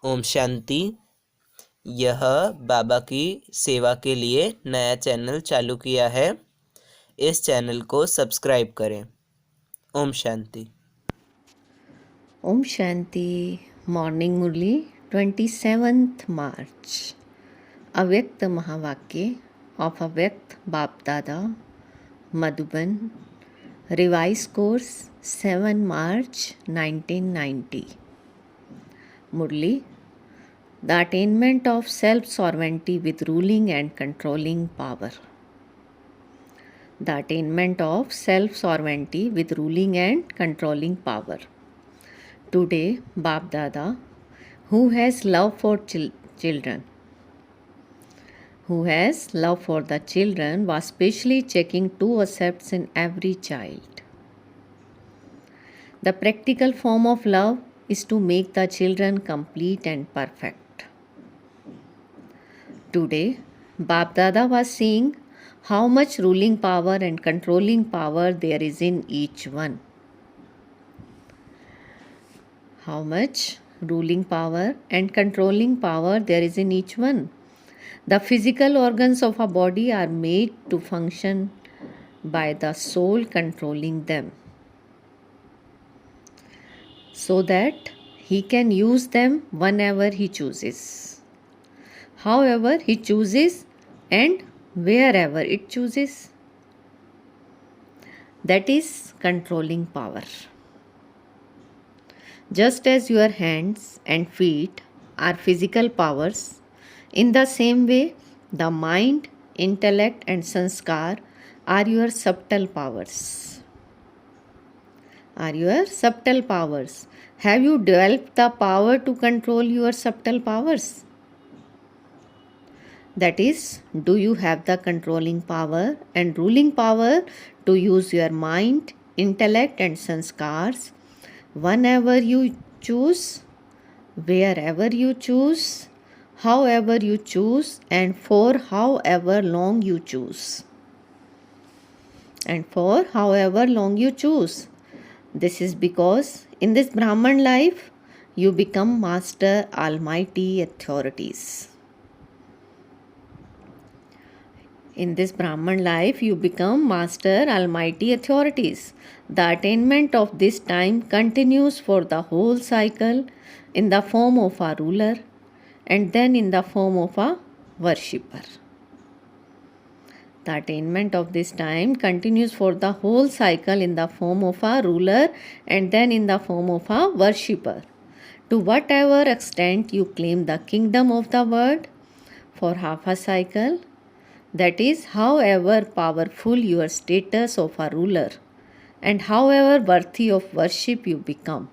ओम शांति। यह बाबा की सेवा के लिए नया चैनल चालू किया है। इस चैनल को सब्सक्राइब करें। Om Shanti. Om Shanti. Morning Murli 27th March. अव्यक्त महावाक्य ऑफ अव्यक्त Bap Dada Madhuban. Revise course 7 March 1990। Murli. The attainment of self sovereignty with ruling and controlling power. The attainment of self sovereignty with ruling and controlling power. Today, Bap Dada, who has love for children, was specially checking 2 aspects in every child. The practical form of love is to make the children complete and perfect. Today, Bap Dada was seeing how much ruling power and controlling power there is in each one. How much ruling power and controlling power there is in each one. The physical organs of a body are made to function by the soul controlling them, so that he can use them whenever he chooses, however he chooses, and wherever it chooses. That is controlling power. Just as your hands and feet are physical powers, in the same way, the mind, intellect, and sanskar are your subtle powers. Have you developed the power to control your subtle powers? That is, do you have the controlling power and ruling power to use your mind, intellect, and sanskars whenever you choose, wherever you choose, however you choose, and for however long you choose. This is because in this Brahman life you become master almighty authorities. In this Brahman life, you become master almighty authorities. The attainment of this time continues for the whole cycle in the form of a ruler and then in the form of a worshipper. The attainment of this time continues for the whole cycle in the form of a ruler and then in the form of a worshipper. To whatever extent you claim the kingdom of the world for half a cycle, that is, however powerful your status of a ruler and however worthy of worship you become,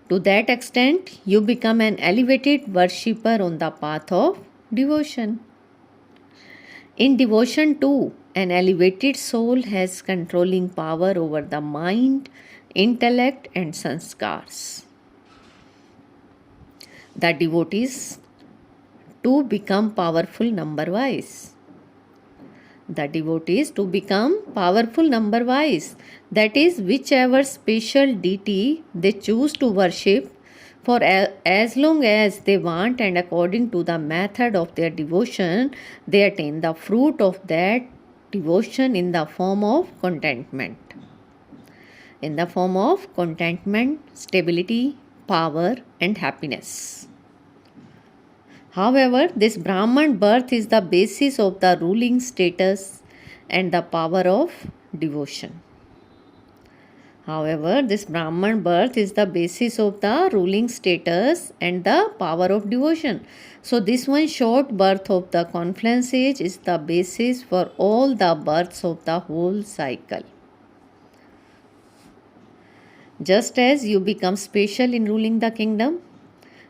to that extent you become an elevated worshipper on the path of devotion. In devotion too, an elevated soul has controlling power over the mind, intellect, and sanskars. The devotees to become powerful number-wise. That is, whichever special deity they choose to worship for as long as they want and according to the method of their devotion, they attain the fruit of that devotion in the form of contentment. Stability, power, and happiness. However, this Brahman birth is the basis of the ruling status and the power of devotion. So this one short birth of the confluence age is the basis for all the births of the whole cycle. Just as you become special in ruling the kingdom,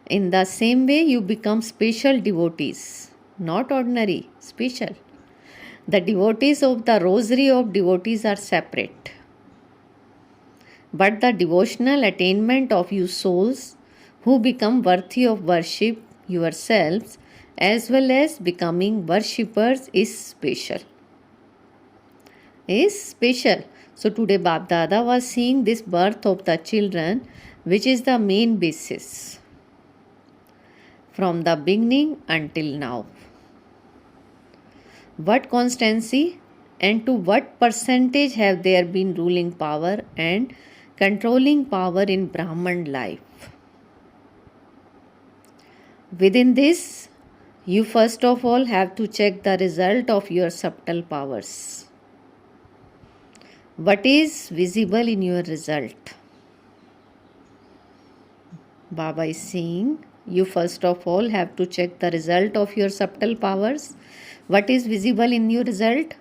in the same way you become special devotees, not ordinary, special. The devotees of the rosary of devotees are separate. But the devotional attainment of you souls who become worthy of worship yourselves as well as becoming worshippers is special. So today Bap Dada was seeing this birth of the children, which is the main basis. from the beginning until now. What constancy and to what percentage have there been ruling power and controlling power in Brahman life? Within this, you first of all have to check the result of your subtle powers. What is visible in your result? Baba is saying, you first of all have to check the result of your subtle powers. What is visible in your result?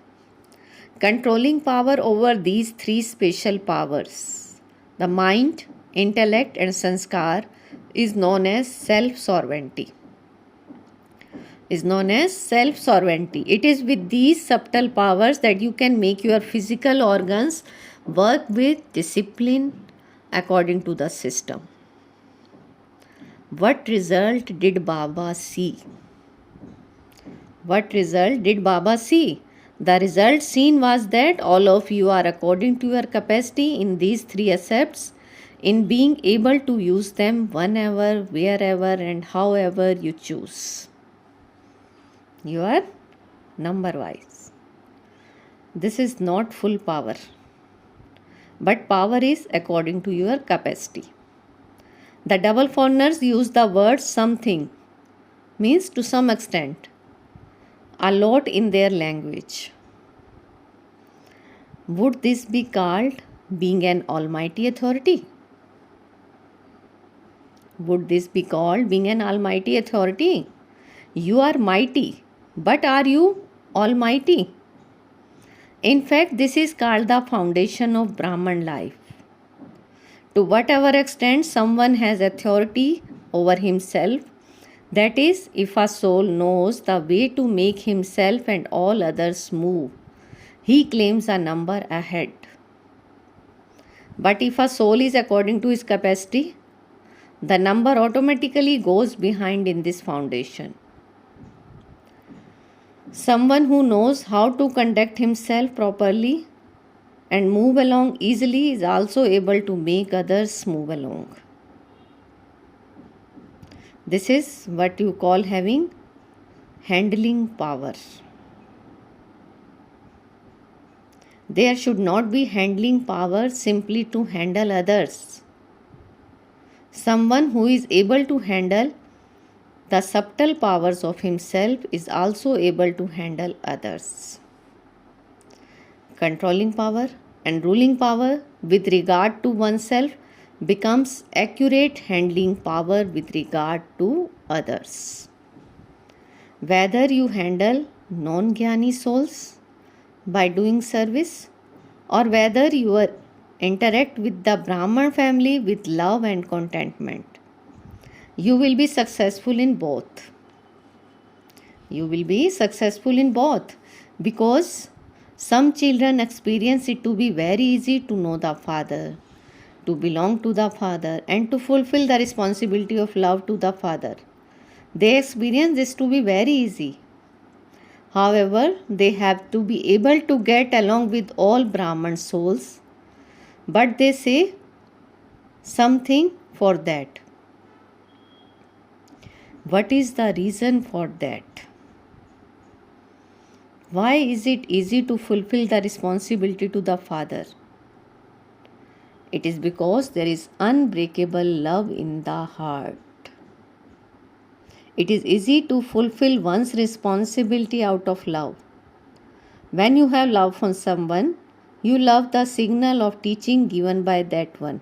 Controlling power over these three special powers, the mind, intellect and sanskar, is known as self-sovereignty. It is with these subtle powers that you can make your physical organs work with discipline according to the system. What result did Baba see? The result seen was that all of you are according to your capacity in these three aspects, in being able to use them whenever, wherever and however you choose. You are number wise. This is not full power, but power is according to your capacity. The double foreigners use the word something, means to some extent, a lot in their language. Would this be called being an almighty authority? You are mighty, but are you almighty? In fact, this is called the foundation of Brahman life. To whatever extent someone has authority over himself, that is, if a soul knows the way to make himself and all others move, he claims a number ahead. But if a soul is according to his capacity, the number automatically goes behind in this foundation. Someone who knows how to conduct himself properly and move along easily is also able to make others move along. This is what you call having handling power. There should not be handling power simply to handle others. Someone who is able to handle the subtle powers of himself is also able to handle others. Controlling power and ruling power with regard to oneself becomes accurate handling power with regard to others. Whether you handle non-jnani souls by doing service, or whether you interact with the Brahman family with love and contentment, you will be successful in both. Because some children experience it to be very easy to know the Father, to belong to the Father, and to fulfill the responsibility of love to the Father. They experience this to be very easy. However, they have to be able to get along with all Brahman souls, but they say something for that. What is the reason for that? Why is it easy to fulfill the responsibility to the Father? It is because there is unbreakable love in the heart. It is easy to fulfill one's responsibility out of love. When you have love for someone, you love the signal of teaching given by that one,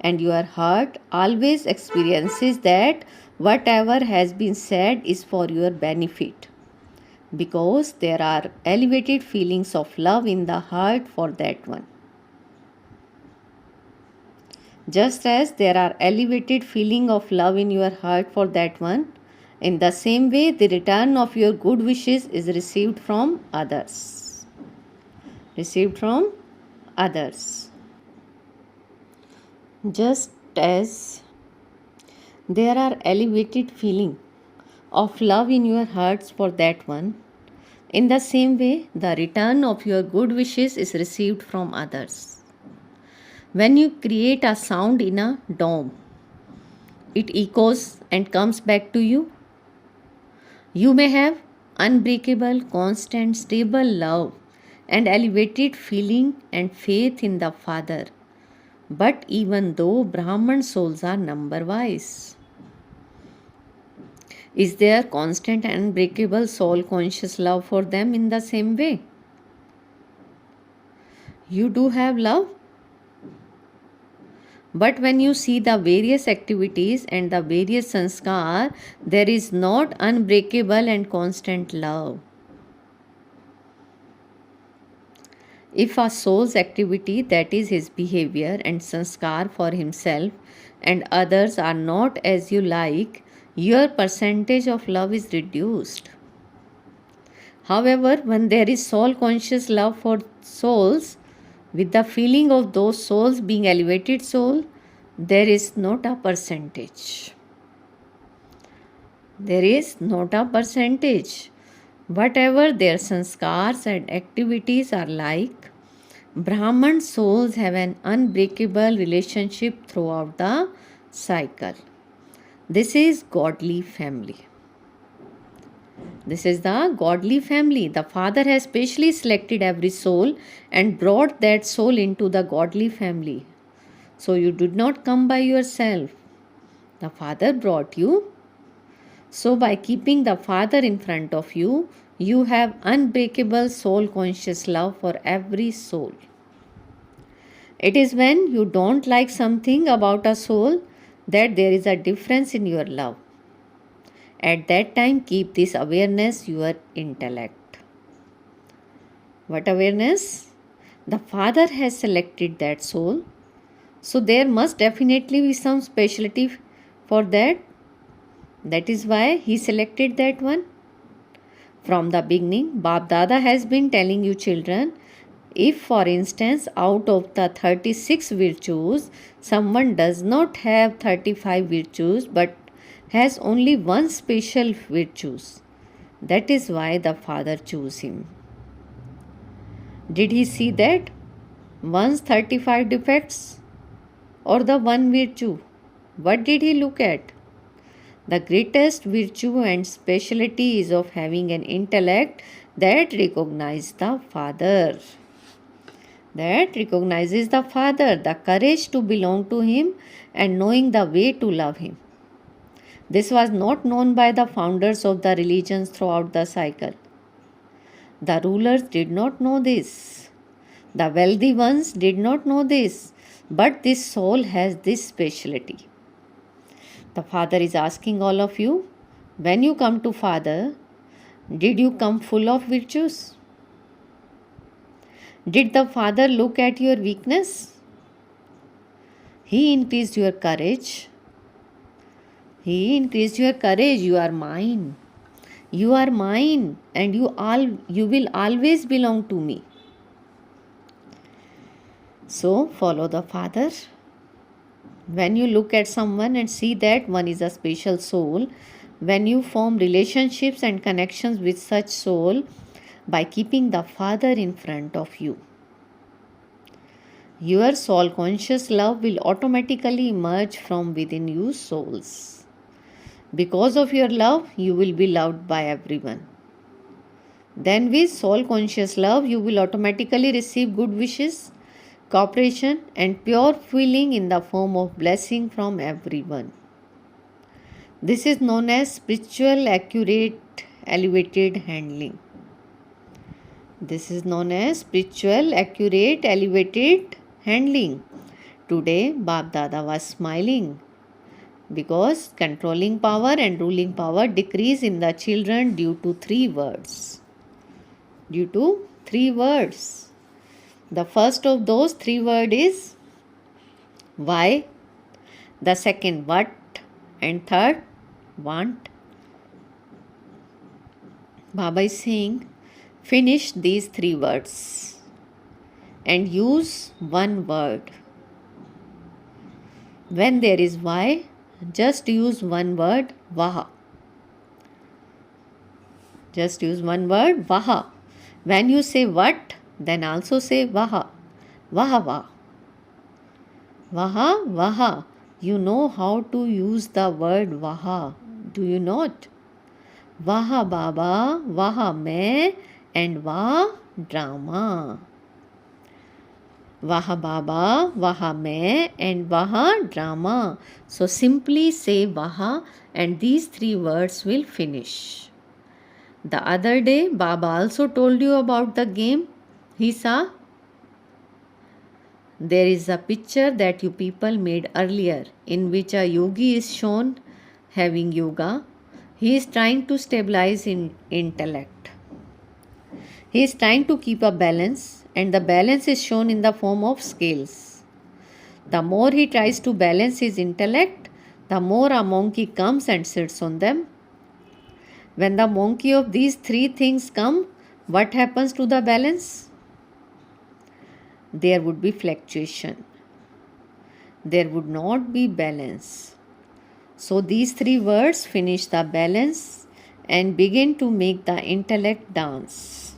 and your heart always experiences that whatever has been said is for your benefit, because there are elevated feelings of love in the heart for that one. Just as there are elevated feeling of love in your heart for that one, in the same way the return of your good wishes is received from others. Just as there are elevated feeling of love in your hearts for that one, in the same way the return of your good wishes is received from others. When you create a sound in a dome, it echoes and comes back to you. You may have unbreakable, constant, stable love and elevated feeling and faith in the Father. But even though Brahman souls are number wise, is there constant and unbreakable soul conscious love for them in the same way? You do have love, but when you see the various activities and the various sanskar, there is not unbreakable and constant love. If a soul's activity, that is his behavior and sanskar for himself and others, are not as you like, your percentage of love is reduced. However, when there is soul conscious love for souls, with the feeling of those souls being elevated soul, there is not a percentage. There is not a percentage. Whatever their sanskars and activities are like, Brahman souls have an unbreakable relationship throughout the cycle. This is godly family. This is the godly family. The Father has specially selected every soul and brought that soul into the godly family. So you did not come by yourself. The Father brought you. So by keeping the Father in front of you, you have unbreakable soul conscious love for every soul. It is when you don't like something about a soul that there is a difference in your love. At that time, keep this awareness your intellect. What awareness? The Father has selected that soul, so there must definitely be some specialty for that. That is why he selected that one. From the beginning, Bap Dada has been telling you children, if for instance out of the 36 virtues, someone does not have 35 virtues but has only one special virtues, that is why the Father chose him. Did he see that? One's 35 defects or the one virtue? What did he look at? The greatest virtue and speciality is of having an intellect that recognizes the Father. That recognizes the Father, the courage to belong to Him and knowing the way to love Him. This was not known by the founders of the religions throughout the cycle. The rulers did not know this. The wealthy ones did not know this. But this soul has this speciality. The Father is asking all of you, when you come to Father, did you come full of virtues? Did the Father look at your weakness? He increased your courage. He increased your courage. You are mine. You are mine, and you will always belong to me. So follow the Father. When you look at someone and see that one is a special soul, when you form relationships and connections with such soul by keeping the Father in front of you, your soul conscious love will automatically emerge from within you souls. Because of your love, you will be loved by everyone. Then with soul conscious love, you will automatically receive good wishes, cooperation and pure feeling in the form of blessing from everyone. This is known as spiritual, accurate, elevated handling. This is known as spiritual, accurate, elevated handling. Today, Bap Dada was smiling because controlling power and ruling power decrease in the children due to 3 words. Due to 3 words. The first of those 3 words is why, the second what, and third want. Baba is saying, finish these 3 words and use one word. When there is why, just use one word, vaha. Just use one word, vaha. When you say what, then also say vaha. Vaha, vaha. Vaha, vaha. You know how to use the word Vaha, do you not? Vaha Baba, Vaha Main, and Vah drama. Vaha Baba, Vaha Main, and Vaha drama. So simply say Vaha and these three words will finish. The other day, Baba also told you about the game he saw. There is a picture that you people made earlier in which a yogi is shown having yoga. He is trying to stabilize in intellect. He is trying to keep a balance, and the balance is shown in the form of scales. The more he tries to balance his intellect, the more a monkey comes and sits on them. When the monkey of these three things come, what happens to the balance? There would be fluctuation. There would not be balance. So these three words finish the balance and begin to make the intellect dance.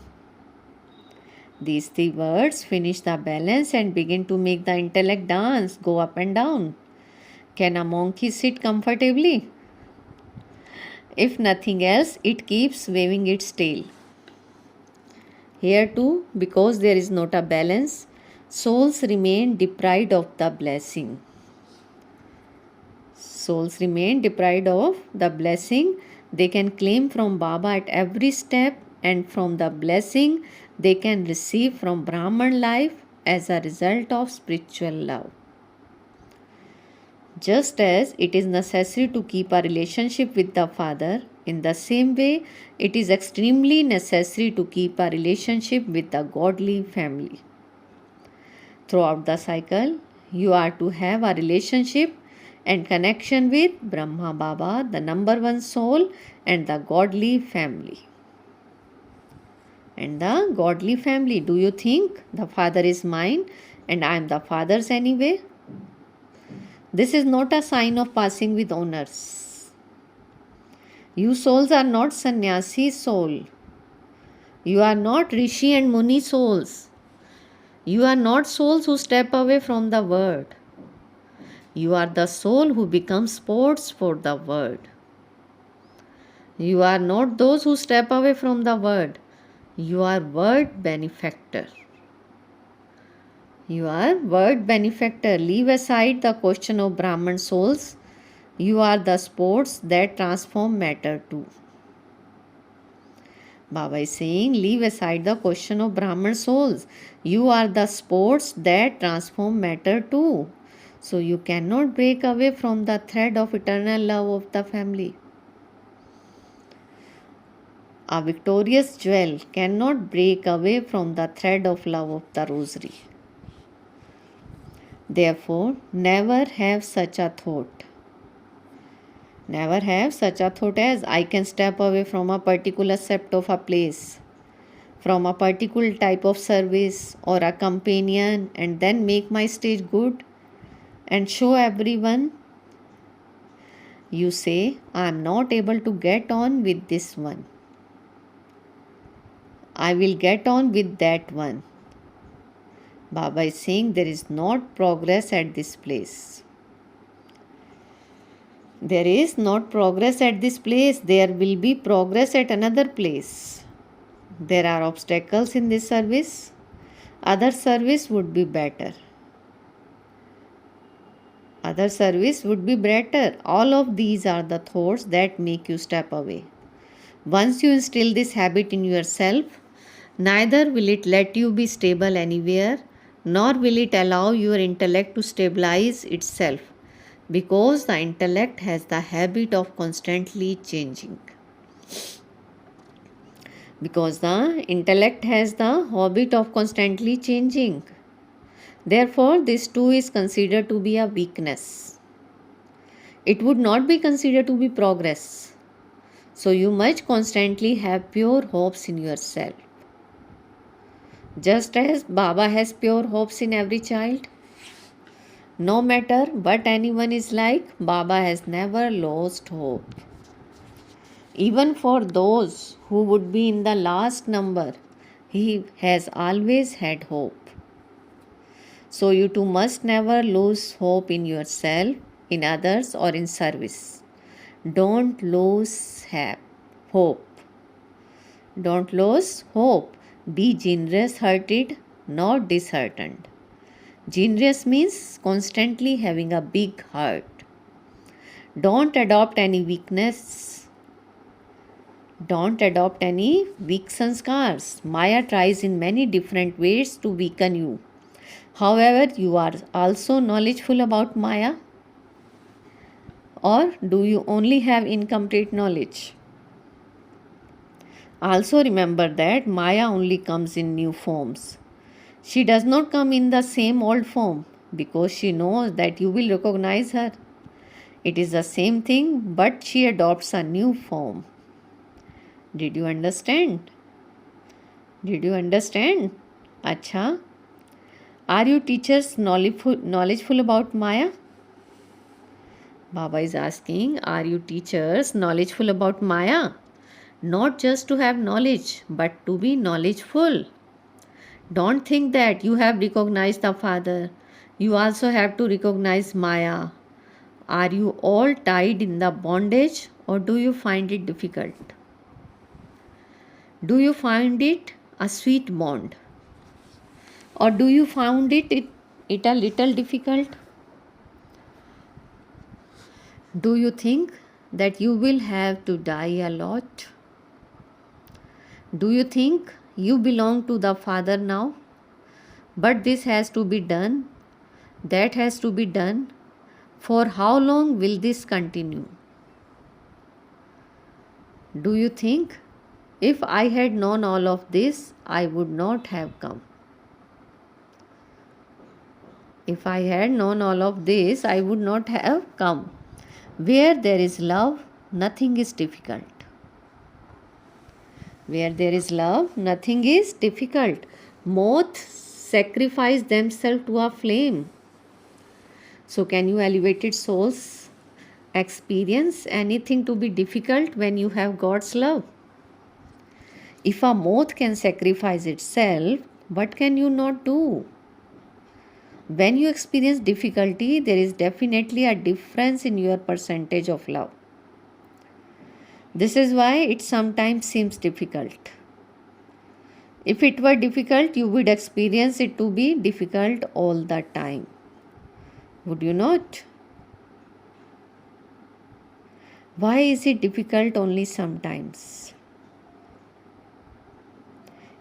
These three words finish the balance and begin to make the intellect dance, go up and down. Can a monkey sit comfortably? If nothing else, it keeps waving its tail. Here too, because there is not a balance, souls remain deprived of the blessing. Souls remain deprived of the blessing they can claim from Baba at every step, and from the blessing they can receive from Brahman life as a result of spiritual love. Just as it is necessary to keep a relationship with the Father, in the same way, it is extremely necessary to keep a relationship with the godly family. Throughout the cycle, you are to have a relationship and connection with Brahma Baba, the number one soul, and the godly family. And the godly family, do you think the Father is mine and I am the Father's anyway? This is not a sign of passing with honors. You souls are not sannyasi soul. You are not rishi and muni souls. You are not souls who step away from the word. You are the soul who becomes sports for the word. You are not those who step away from the word. You are word benefactor. You are word benefactor. Leave aside the question of Brahman souls. You are the sports that transform matter too. Baba is saying, leave aside the question of Brahman souls. You are the sports that transform matter too. So you cannot break away from the thread of eternal love of the family. A victorious jewel cannot break away from the thread of love of the rosary. Therefore, never have such a thought. Never have such a thought as I can step away from a particular sept of a place, from a particular type of service or a companion, and then make my stage good and show everyone. You say, I am not able to get on with this one. I will get on with that one. Baba is saying there is not progress at this place. There is not progress at this place. There will be progress at another place. There are obstacles in this service. Other service would be better. Other service would be better. All of these are the thoughts that make you step away. Once you instill this habit in yourself, neither will it let you be stable anywhere, nor will it allow your intellect to stabilize itself, because the intellect has the habit of constantly changing. Because the intellect has the habit of constantly changing. Therefore, this too is considered to be a weakness. It would not be considered to be progress. So you must constantly have pure hopes in yourself. Just as Baba has pure hopes in every child. No matter what anyone is like, Baba has never lost hope. Even for those who would be in the last number, he has always had hope. So you too must never lose hope in yourself. in others, or in service. Don't lose hope. Don't lose hope. Be generous hearted, not disheartened. Generous means constantly having a big heart. Don't adopt any weakness. Don't adopt any weak sanskars. Maya tries in many different ways to weaken you. However, you are also knowledgeful about Maya, or do you only have incomplete knowledge? Also remember that Maya only comes in new forms. She does not come in the same old form because she knows that you will recognize her. It is the same thing, but she adopts a new form. Did you understand? Did you understand? Acha. Are you teachers knowledgeful about Maya? Baba is asking, are you teachers knowledgeful about Maya? Not just to have knowledge, but to be knowledgeful. Don't think that you have recognized the Father. You also have to recognize Maya. Are you all tied in the bondage, or do you find it difficult? Do you find it a sweet bond? Or do you find it a little difficult? Do you think that you will have to die a lot? Do you think you belong to the Father now? But this has to be done, that has to be done. For how long will this continue? Do you think if I had known all of this, I would not have come? If I had known all of this, I would not have come. Where there is love, nothing is difficult. Where there is love, nothing is difficult. Moths sacrifice themselves to a flame. So can you elevated souls experience anything to be difficult when you have God's love? If a moth can sacrifice itself, what can you not do? When you experience difficulty, there is definitely a difference in your percentage of love. This is why it sometimes seems difficult. If it were difficult, you would experience it to be difficult all the time. Would you not? Why is it difficult only sometimes?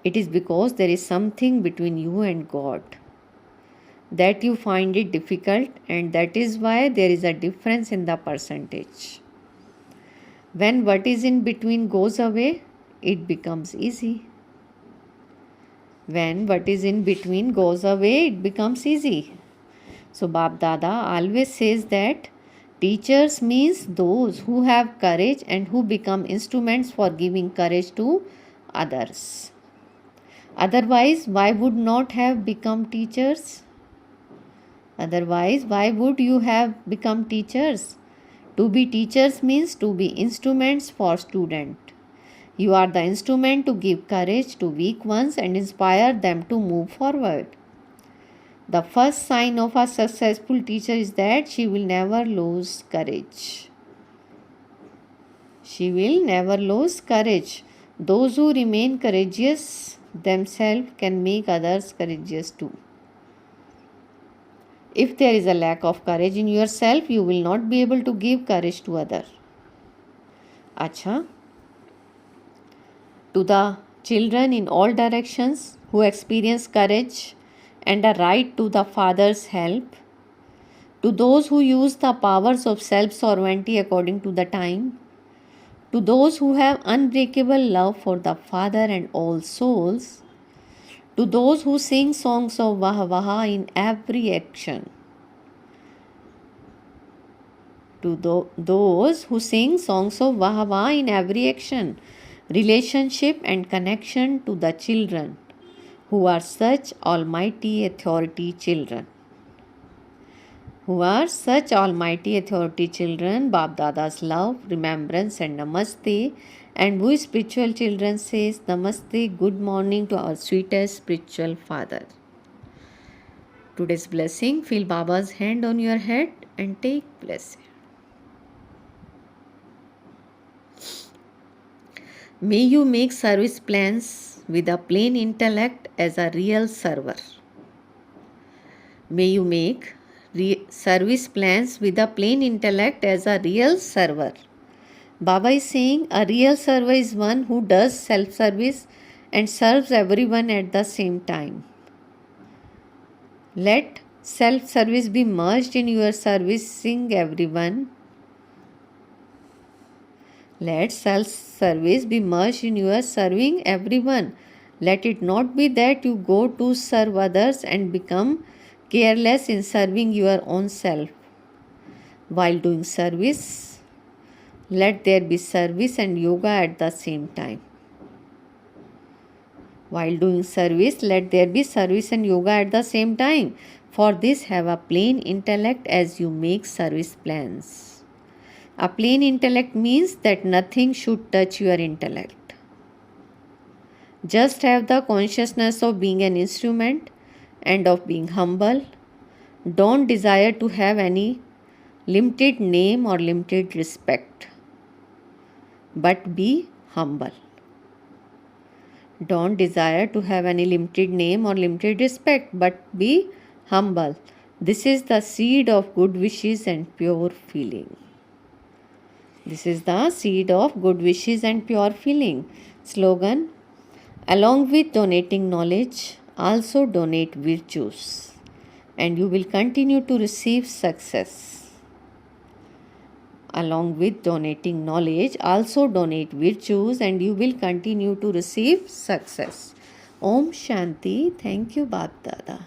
It is because there is something between you and God that you find it difficult, and that is why there is a difference in the percentage. When what is in between goes away, it becomes easy. When what is in between goes away, it becomes easy. So Bap Dada always says that teachers means those who have courage and who become instruments for giving courage to others. Otherwise, why would not have become teachers? Otherwise, why would you have become teachers? To be teachers means to be instruments for students. You are the instrument to give courage to weak ones and inspire them to move forward. The first sign of a successful teacher is that she will never lose courage. She will never lose courage. Those who remain courageous themselves can make others courageous too. If there is a lack of courage in yourself, you will not be able to give courage to others. Acha. To the children in all directions who experience courage and a right to the Father's help, to those who use the powers of self-sovereignty according to the time, to those who have unbreakable love for the Father and all souls, to those who sing songs of Vaha in every action, to those who sing songs of Vaha in every action, relationship and connection to the children who are such almighty authority children. Who are such almighty authority children, Bap Dada's love, remembrance and namaste. And we spiritual children says namaste, good morning to our sweetest spiritual father. Today's blessing, feel Baba's hand on your head and take blessing. May you make service plans with a plain intellect as a real server. May you make service plans with a plain intellect as a real server. Baba is saying a real server is one who does self-service and serves everyone at the same time. Let self-service be merged in your servicing everyone. Let self-service be merged in your serving everyone. Let it not be that you go to serve others and become careless in serving your own self. While doing service, let there be service and yoga at the same time. While doing service, let there be service and yoga at the same time. For this, have a plain intellect as you make service plans. A plain intellect means that nothing should touch your intellect. Just have the consciousness of being an instrument and of being humble. Don't desire to have any limited name or limited respect, but be humble. Don't desire to have any limited name or limited respect, but be humble. This is the seed of good wishes and pure feeling. This is the seed of good wishes and pure feeling. Slogan: along with donating knowledge, also donate virtues, and you will continue to receive success. Along with donating knowledge, also donate virtues, and you will continue to receive success. Om Shanti. Thank you, Bap Dada.